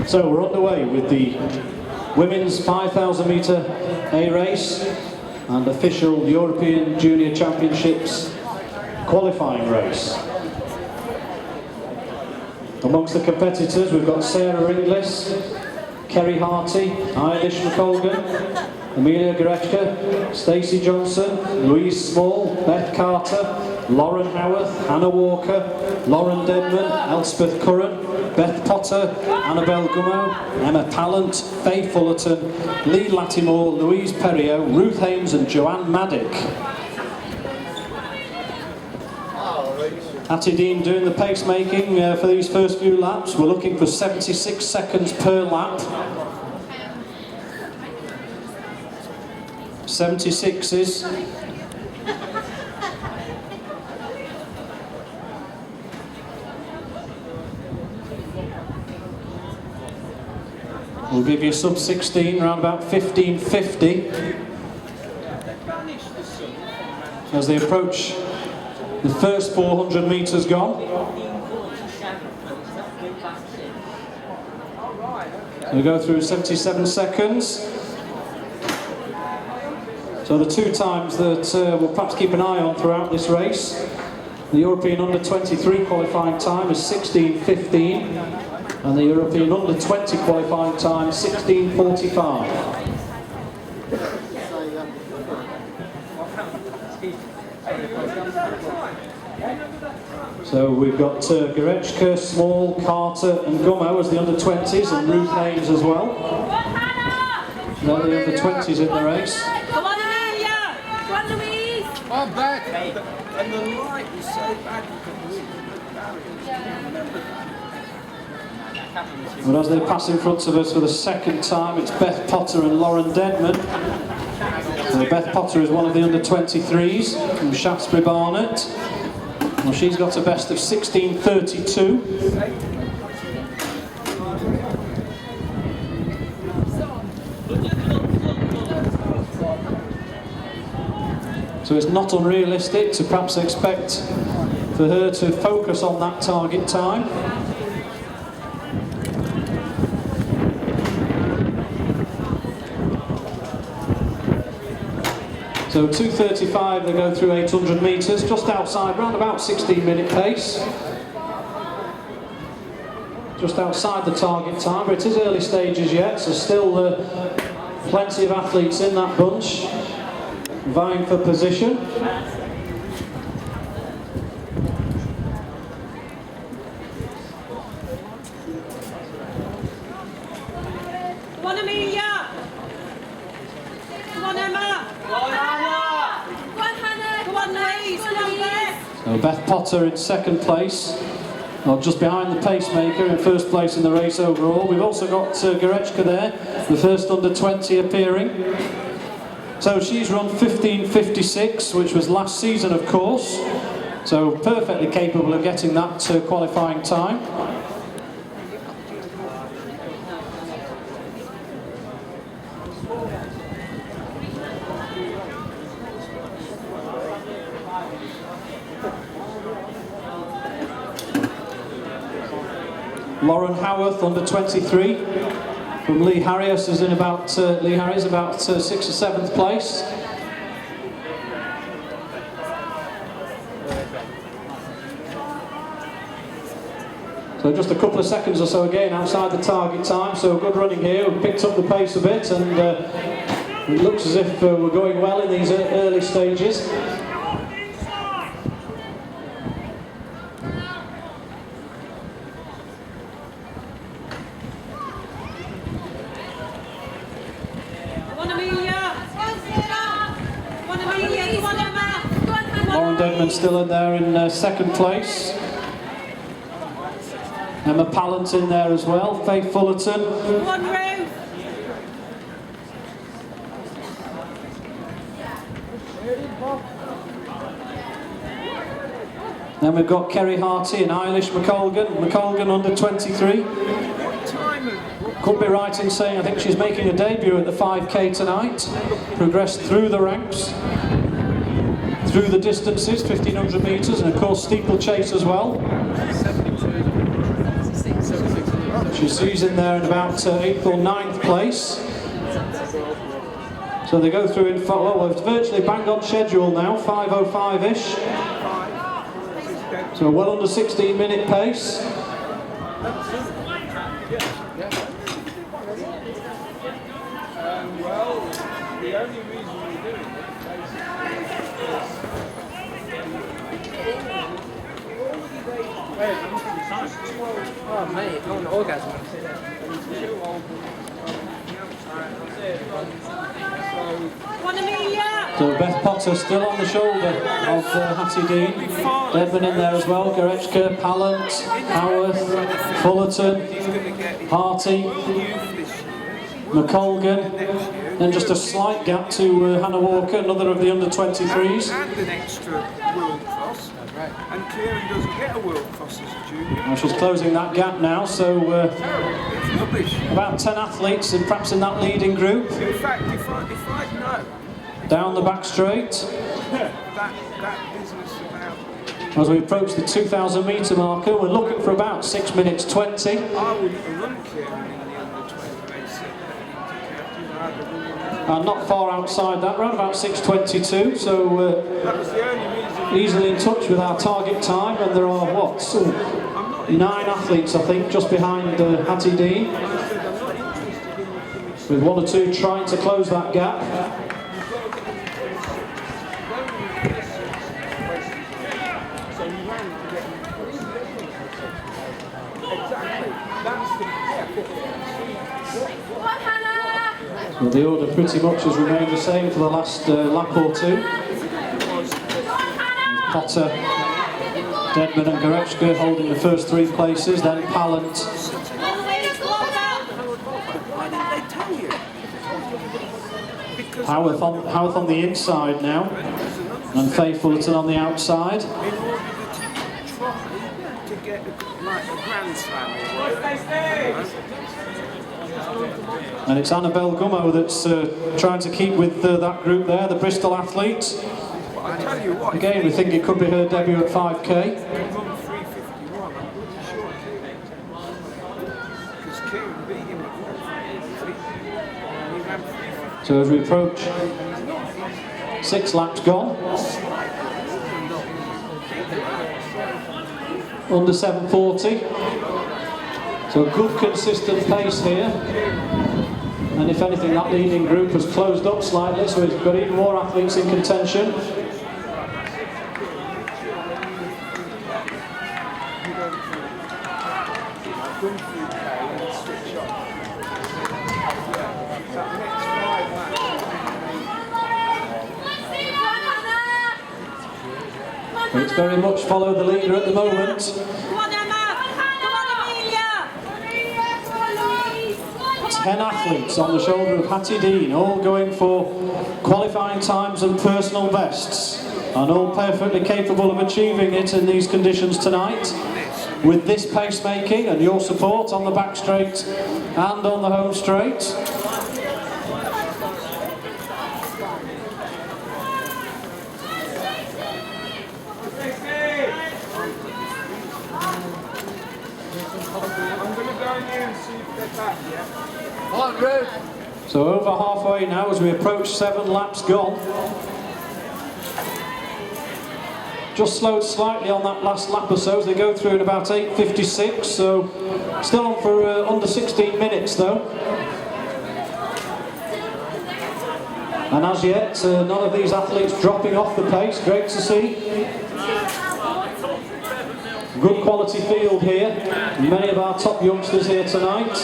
So we're underway with the women's 5,000 metre A race and official European Junior Championships qualifying race. Amongst the competitors we've got Sarah Inglis, Kerry Harty, Eilish McColgan, Amelia Goretzka, Stacey Johnson, Louise Small, Beth Carter, Lauren Howarth, Hannah Walker, Lauren Denman, Elspeth Curran, Beth Potter, Annabelle Gummo, Emma Pallant, Faye Fullerton, Lee Lattimore, Louise Perriot, Ruth Hames and Joanne Maddock. Hattie Dean doing the pacemaking for these first few laps. We're looking for 76 seconds per lap. 76s. We'll give you sub 16, around about 15:50. As they approach the first 400 metres gone. We go through 77 seconds. So the two times that we'll perhaps keep an eye on throughout this race. The European Under-23 qualifying time is 16:15 and the European Under-20 qualifying time 16:45. So we've got Goretzka, Small, Carter and Gummo as the under-20s and Ruth Hames as well. They're the under-20s in the race. Come on, Amelia! Come on, Louise! I'm back! And the light is so bad But as they pass in front of us for the second time, it's Beth Potter and Lauren Denman. So Beth Potter is one of the under-23s from Shaftesbury Barnet. Well, she's got a best of 16:32. So it's not unrealistic to perhaps expect for her to focus on that target time. So 2:35 they go through 800 metres, just outside, round about 16-minute pace. Just outside the target time, but it is early stages yet, so still plenty of athletes in that bunch, vying for position. Come on, Amelia! Come on, Emma! Come on, Hannah! Come on, Louise! Come on, Beth! So Beth Potter in second place, or just behind the pacemaker in first place in the race overall. We've also got Goretzka there, the first under-20 appearing. So she's run 15:56, which was last season of course, so perfectly capable of getting that qualifying time. Lauren Howarth, under-23, from Lee Harris is in about 6th or 7th place. So just a couple of seconds or so again outside the target time, so good running here. We've picked up the pace a bit and it looks as if we're going well in these early stages. Lauren Denman still in there in second place. Emma Pallant in there as well. Faye Fullerton. One row. Then we've got Kerry Harty and Eilish McColgan. McColgan under 23. Could be right in saying I think she's making a debut at the 5K tonight. Progressed through the ranks, through the distances, 1500 metres, and of course steeplechase as well. She's in there in about 8th or 9th place. So they go through in, well, it's virtually bang on schedule now, 5:05-ish. So well under 16-minute pace. Well, the only reason we do it Oh mate, I'm an orgasm. One Amelia. So Beth Potter still on the shoulder of Hattie Dean. Deadman in there as well, Gorechka, Pallant, Howarth, Fullerton, Harty, McColgan, then just a slight gap to Hannah Walker, another of the under-23s. and an extra World Cross. And Kieran doesn't get a World Cross as a junior. Well, she's closing that gap now, so It's rubbish. about 10 athletes and perhaps in that leading group. In fact, if I'd known Down the back straight that business about, as we approach the 2,000 metre marker. We're looking for about 6 minutes 20. I wouldn't have run Kieran in the under-20 race. And not far outside that, around about 6:22. So That was the only reason. easily in touch with our target time, and there are what? So, I'm not 9 athletes, I think, just behind Hattie Dean, I'm not interested in the with 1 or 2 trying to close that gap. So you ran to get exactly. That's the So the order pretty much has remained the same for the last lap or two. Potter, Deadman and Gorechka holding the first 3 places, then Pallant, Why didn't they tell you? Because Howarth on the inside now, and Faye Fullerton on the outside. in order to try to get like a Grand Slam or And it's Annabelle Gummo that's trying to keep with that group there, the Bristol athletes. I tell you what, Again, we think it could be her debut at 5k. run 3:51, I'm pretty sure because Kieran beat him at 1:53. He ran 3:50. So as we approach 6 laps gone, under 7:40. So a good consistent pace here. And if anything, that leading group has closed up slightly, so we've got even more athletes in contention. It's very much follow the leader at the moment. Come on, Emma. Come on, Amelia. 10 athletes on the shoulder of Hattie Dean, all going for qualifying times and personal bests, and all perfectly capable of achieving it in these conditions tonight. With this pacemaking and your support on the back straight and on the home straight. I'm going to go in here and see if they're back yet. So over halfway now as we approach 7 laps gone. Just slowed slightly on that last lap or so as they go through in about 8:56, so still on for under 16 minutes though. And as yet, none of these athletes dropping off the pace, great to see. Good quality field here, many of our top youngsters here tonight.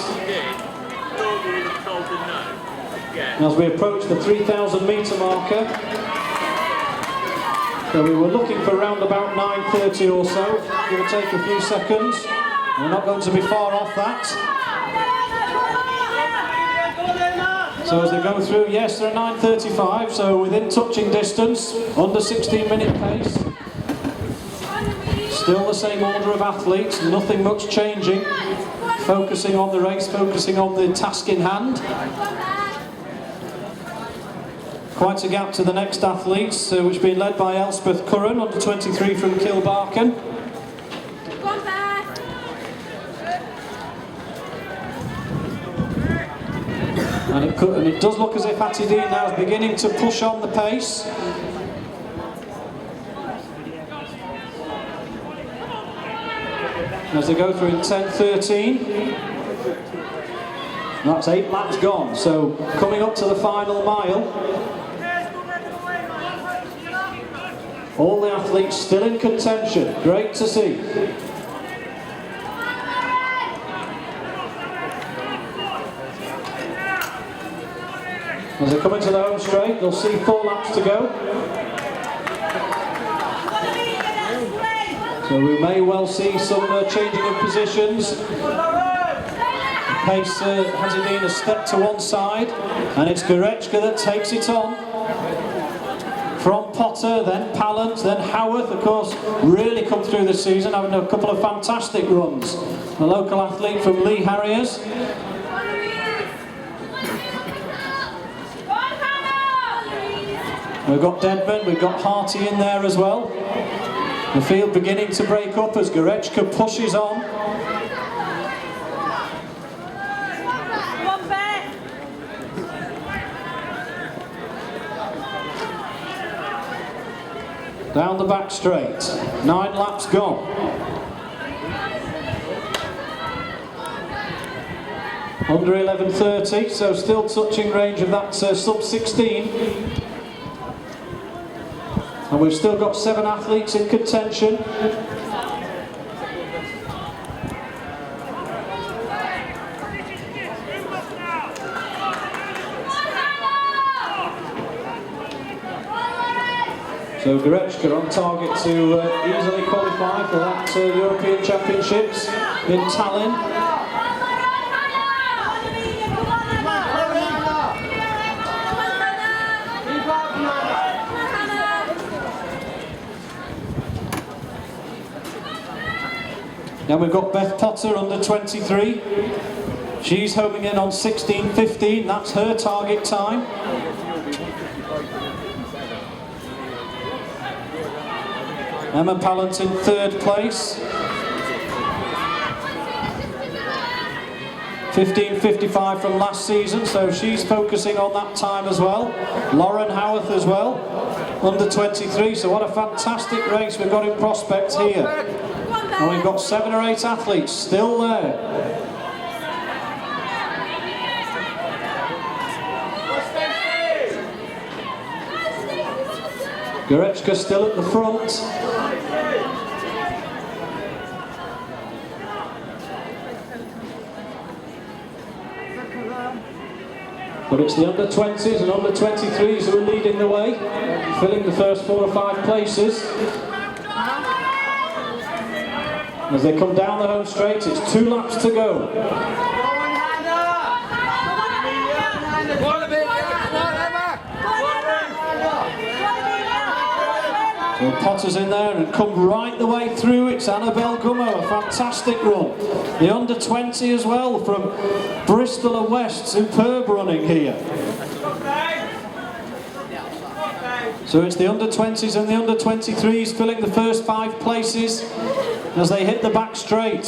And as we approach the 3,000 metre marker, so we were looking for around about 9:30 or so, give or take a few seconds. We're not going to be far off that. So as they go through, yes, they're at 9:35, so within touching distance, under 16-minute pace. Still the same order of athletes, nothing much changing. Focusing on the race, focusing on the task in hand. Quite a gap to the next athletes, which has been led by Elspeth Curran, under 23 from Kilbarcan. And it does look as if Hattie Dean now is beginning to push on the pace. As they go through in 10:13. That's 8 laps gone, so coming up to the final mile. All the athletes still in contention, great to see. As they come into the home straight, they'll see 4 laps to go. So we may well see some changing of positions. The pace Hattie Dean has stepped to one side, and it's Gorechka that takes it on. From Potter, then Pallant, then Howarth, of course, really come through this season, having a couple of fantastic runs. A local athlete from Lee Harriers. We've got Deadman, we've got Harty in there as well. The field beginning to break up as Gorechka pushes on. Down the back straight, 9 laps gone. Under 11:30, so still touching range of that sub 16. And we've still got 7 athletes in contention. So Gorechka on target to easily qualify for that European Championships in Tallinn. Now we've got Beth Potter under 23. She's homing in on 16:15. That's her target time. Emma Pallant in 3rd place. 15:55 from last season, so she's focusing on that time as well. Lauren Howarth as well, under 23. So what a fantastic race we've got in prospect here. And we've got 7 or 8 athletes still there. Gorechka still at the front. But it's the under 20s and under 23s who are leading the way, filling the first 4 or 5 places. As they come down the home straight, it's 2 laps to go. So Potter's in there and come right the way through. It's Annabelle Gummo, a fantastic run. The under 20 as well from Bristol and West, superb running here. So it's the under 20s and the under 23s filling the first 5 places as they hit the back straight.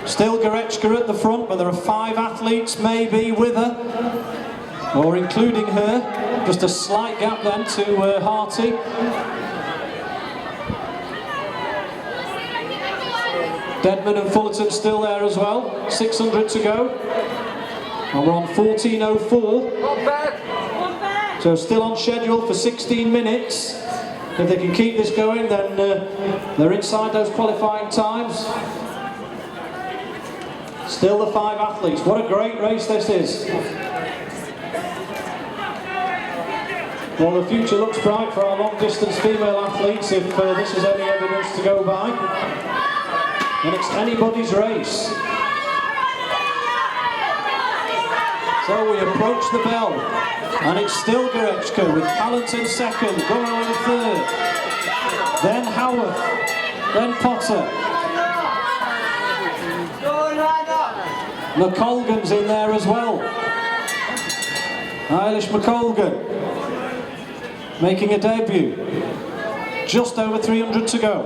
Still Gorechka at the front, but there are 5 athletes maybe with her, or including her. Just a slight gap then to Harty. Deadman and Fullerton still there as well. 600 to go. And we're on 14:04. So still on schedule for 16 minutes. If they can keep this going, then they're inside those qualifying times. Still the 5 athletes. What a great race this is. Well, the future looks bright for our long-distance female athletes if this is any evidence to go by. And it's anybody's race. So we approach the bell, and it's still Gorechka with Pallant in 2nd, Gummo in 3rd, then Howarth, then Potter. McColgan's in there as well. Eilish McColgan making a debut. Just over 300 to go.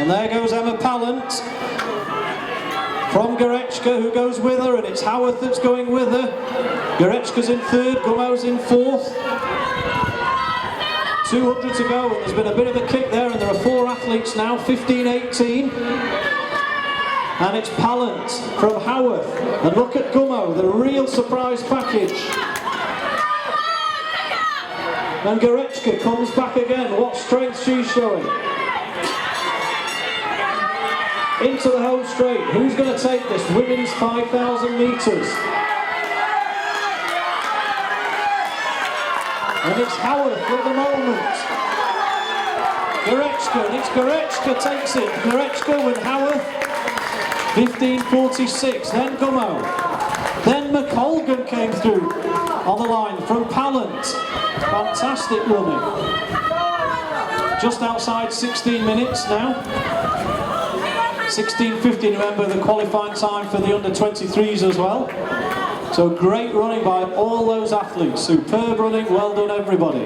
And there goes Emma Pallant from Gorechka, who goes with her, and it's Howarth that's going with her. Gorechka's in third, Gummo's in fourth. 200 to go, and there's been a bit of a kick there, and there are 4 athletes now, 15-18. And it's Pallant from Howarth. And look at Gummo, the real surprise package. And Gorechka comes back again. What strength she's showing. Into the home straight. Who's going to take this women's 5,000 metres? And it's Howarth at the moment. Gorechka, and it's Gorechka takes it. Gorechka with Howarth. 15.46. Then Gummo. Then McColgan came through on the line from Pallant. Fantastic running. Just outside 16 minutes now. 16.50, remember the qualifying time for the under-23s as well. So great running by all those athletes. Superb running, well done everybody.